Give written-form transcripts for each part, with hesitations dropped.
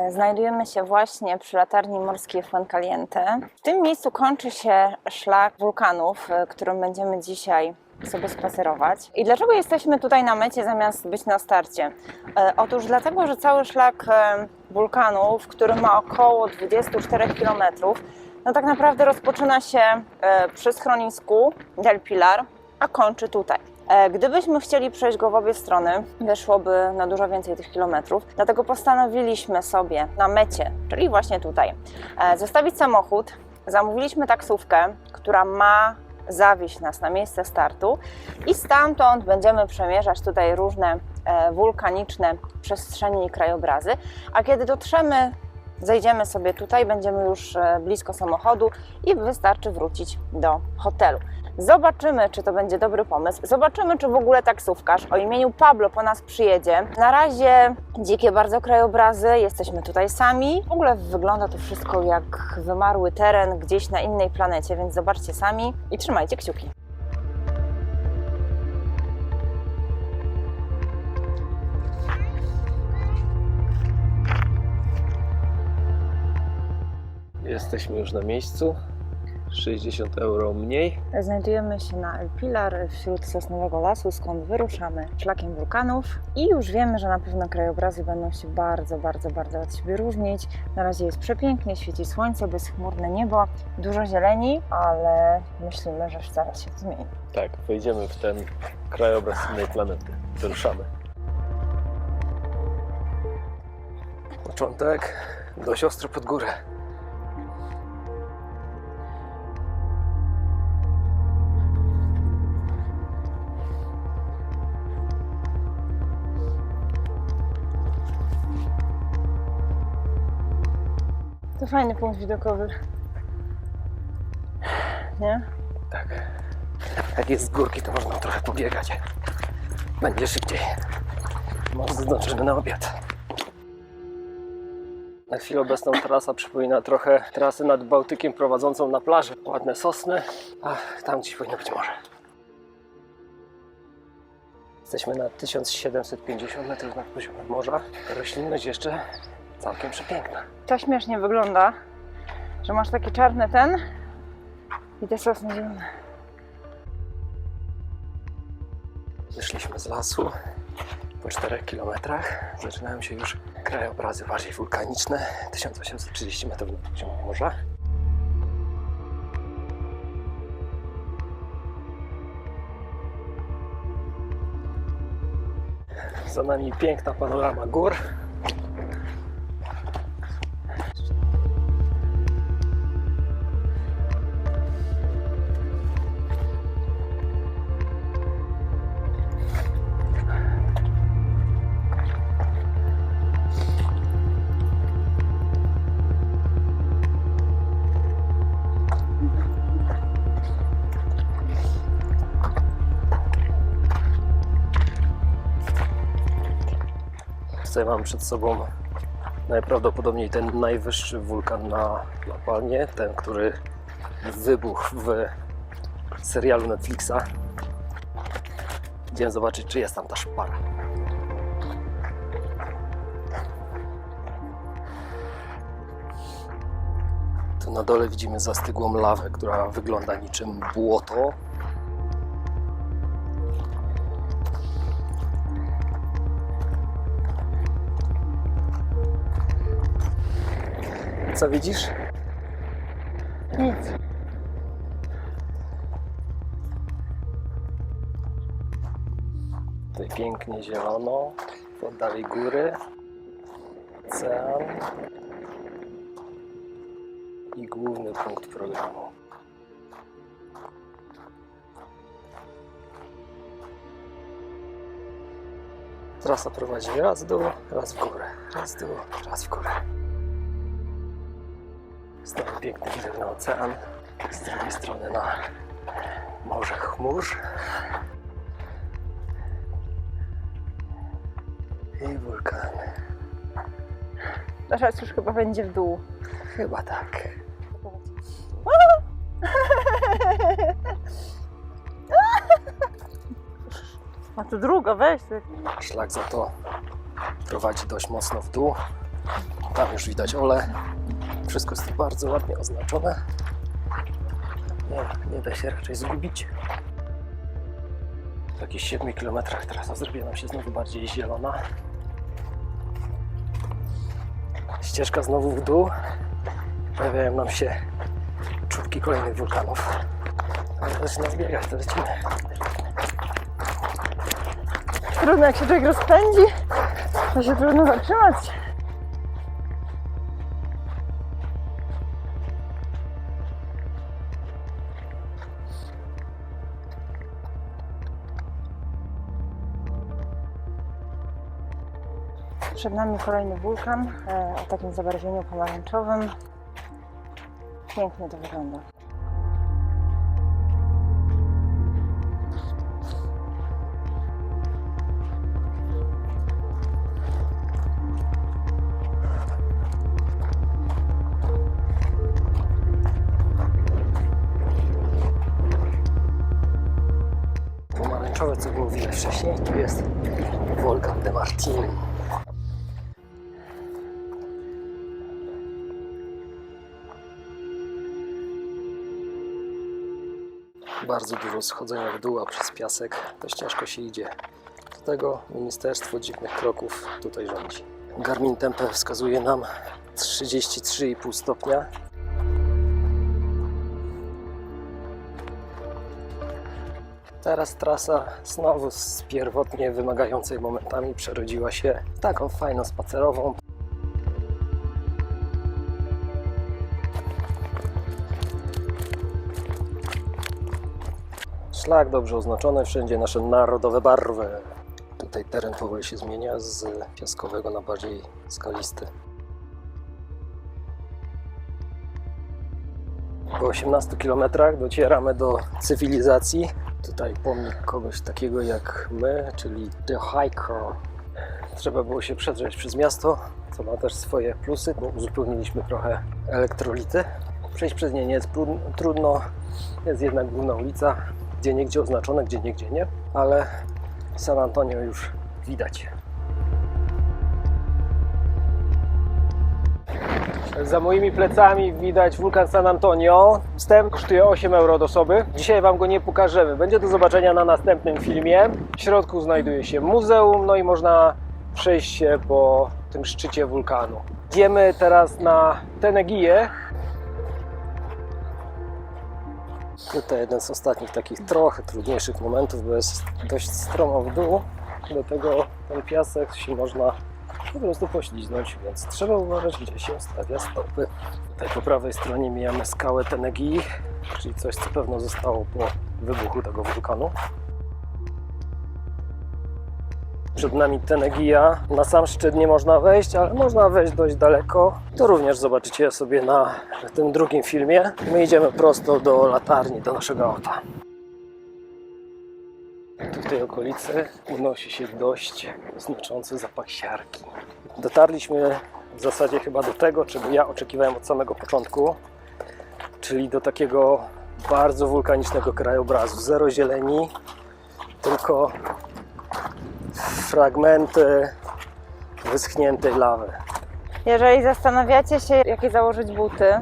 Znajdujemy się właśnie przy latarni morskiej Fuencaliente. W tym miejscu kończy się szlak wulkanów, którym będziemy dzisiaj sobie spacerować. I dlaczego jesteśmy tutaj na mecie zamiast być na starcie? Otóż dlatego, że cały szlak wulkanów, który ma około 24 km, no tak naprawdę rozpoczyna się przy schronisku Del Pilar, a kończy tutaj. Gdybyśmy chcieli przejść go w obie strony, wyszłoby na dużo więcej tych kilometrów. Dlatego postanowiliśmy sobie na mecie, czyli właśnie tutaj, zostawić samochód. Zamówiliśmy taksówkę, która ma zawieźć nas na miejsce startu i stamtąd będziemy przemierzać tutaj różne wulkaniczne przestrzenie i krajobrazy. A kiedy dotrzemy, zejdziemy sobie tutaj, będziemy już blisko samochodu i wystarczy wrócić do hotelu. Zobaczymy, czy to będzie dobry pomysł. Zobaczymy, czy w ogóle taksówkarz o imieniu Pablo po nas przyjedzie. Na razie dzikie bardzo krajobrazy, jesteśmy tutaj sami. W ogóle wygląda to wszystko jak wymarły teren gdzieś na innej planecie, więc zobaczcie sami i trzymajcie kciuki. Jesteśmy już na miejscu. 60 euro mniej. Znajdujemy się na El Pilar wśród sosnowego lasu, skąd wyruszamy szlakiem wulkanów i już wiemy, że na pewno krajobrazy będą się bardzo od siebie różnić. Na razie jest przepięknie, świeci słońce, bezchmurne niebo, dużo zieleni, ale myślimy, że zaraz się to zmieni. Tak, wejdziemy w ten krajobraz innej planety. Wyruszamy. Początek dość ostro pod górę. To fajny punkt widokowy, nie? Tak. Jak jest z górki, to można trochę pobiegać. Będzie szybciej. Może zdążymy na obiad. Na chwilę obecną trasa przypomina trochę trasę nad Bałtykiem prowadzącą na plażę. Ładne sosny, a tam gdzieś powinno być morze. Jesteśmy na 1750 metrów nad poziomem morza. Roślinność jeszcze całkiem przepiękna. To śmiesznie wygląda, że masz taki czarny ten i te sosny zielone. Wyszliśmy z lasu. Po 4 kilometrach zaczynają się już krajobrazy bardziej wulkaniczne. 1830 metrów nad poziomem morza. Za nami piękna panorama gór. Tutaj mam przed sobą najprawdopodobniej ten najwyższy wulkan na La Palmie, ten, który wybuchł w serialu Netflixa. Idziemy zobaczyć, czy jest tam ta szpara. Tu na dole widzimy zastygłą lawę, która wygląda niczym błoto. Co widzisz? Nic. Tutaj pięknie zielono, w oddali góry, ocean i główny punkt programu. Trasa prowadzi raz w dół, raz w górę, raz w dół, raz w górę. Znowu piękny widok na ocean, z drugiej strony na morze chmur. I wulkany. Teraz już chyba będzie w dół. Chyba tak. A tu druga, weź ty. Szlak za to prowadzi dość mocno w dół. Tam już widać Ole. Wszystko jest bardzo ładnie oznaczone. Nie da się raczej zgubić. W jakichś 7 km trasa zrobiła nam się znowu bardziej zielona. Ścieżka znowu w dół. Pojawiają nam się czubki kolejnych wulkanów. Ale zaczyna zbiegać, to lecimy. Trudno, jak się człowiek rozpędzi, to się trudno zatrzymać. Przed nami kolejny wulkan o takim zabarwieniu pomarańczowym. Pięknie to wygląda. Pomarańczowe, co było widać wcześniej, tu jest wulkan de Martin. Bardzo dużo schodzenia w dół, a przez piasek dość ciężko się idzie. Do tego Ministerstwo Dziwnych Kroków tutaj rządzi. Garmin Tempe wskazuje nam 33,5 stopnia. Teraz trasa znowu z pierwotnie wymagającej momentami przerodziła się w taką fajną spacerową. Szlak dobrze oznaczony, wszędzie nasze narodowe barwy. Tutaj teren powoli się zmienia z piaskowego na bardziej skalisty. Po 18 km docieramy do cywilizacji. Tutaj pomnik kogoś takiego jak my, czyli The Hiker. Trzeba było się przedrzeć przez miasto, co ma też swoje plusy, bo uzupełniliśmy trochę elektrolity. Przejść przez nie nie jest trudno, jest jednak główna ulica, gdzieniegdzie oznaczone, gdzieniegdzie nie, ale San Antonio już widać. Za moimi plecami widać wulkan San Antonio. Wstęp kosztuje 8 euro od osoby. Dzisiaj Wam go nie pokażemy. Będzie do zobaczenia na następnym filmie. W środku znajduje się muzeum, no i można przejść się po tym szczycie wulkanu. Idziemy teraz na Tenegiję. Tutaj jeden z ostatnich takich trochę trudniejszych momentów, bo jest dość stromo w dół. Do tego ten piasek się można po prostu pośliznąć, więc trzeba uważać, gdzie się stawia stopy. Tutaj po prawej stronie mijamy skałę Tenegii, czyli coś, co pewno zostało po wybuchu tego wulkanu. Przed nami Tenegija. Na sam szczyt nie można wejść, ale można wejść dość daleko. To również zobaczycie sobie na tym drugim filmie. My idziemy prosto do latarni, do naszego auta. Tu w tej okolicy unosi się dość znaczący zapach siarki. Dotarliśmy w zasadzie chyba do tego, czego ja oczekiwałem od samego początku, czyli do takiego bardzo wulkanicznego krajobrazu. Zero zieleni, tylko fragmenty wyschniętej lawy. Jeżeli zastanawiacie się, jakie założyć buty,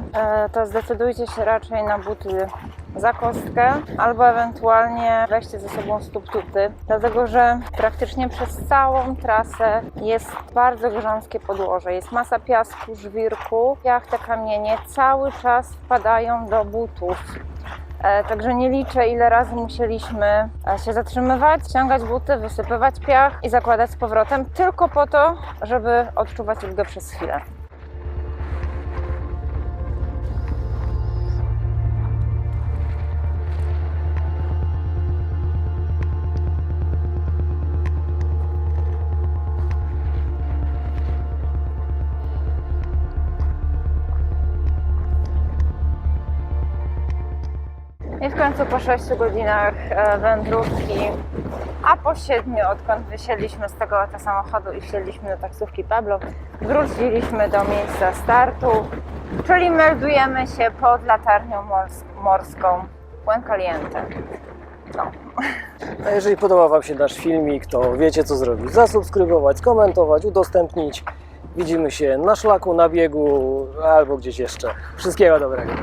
to zdecydujcie się raczej na buty za kostkę albo ewentualnie weźcie ze sobą stóp-tuty, dlatego że praktycznie przez całą trasę jest bardzo grząskie podłoże, jest masa piasku, żwirku, piach, te kamienie cały czas wpadają do butów. Także nie liczę, ile razy musieliśmy się zatrzymywać, ściągać buty, wysypywać piach i zakładać z powrotem, tylko po to, żeby odczuwać ulgę przez chwilę. I w końcu po 6 godzinach wędrówki, a po 7, odkąd wysiedliśmy z tego oto samochodu i wsiedliśmy do taksówki Pablo, wróciliśmy do miejsca startu, czyli meldujemy się pod latarnią morską Fuencaliente. No. A jeżeli podobał Wam się nasz filmik, to wiecie co zrobić. Zasubskrybować, skomentować, udostępnić Widzimy się na szlaku, na biegu albo gdzieś jeszcze. Wszystkiego dobrego.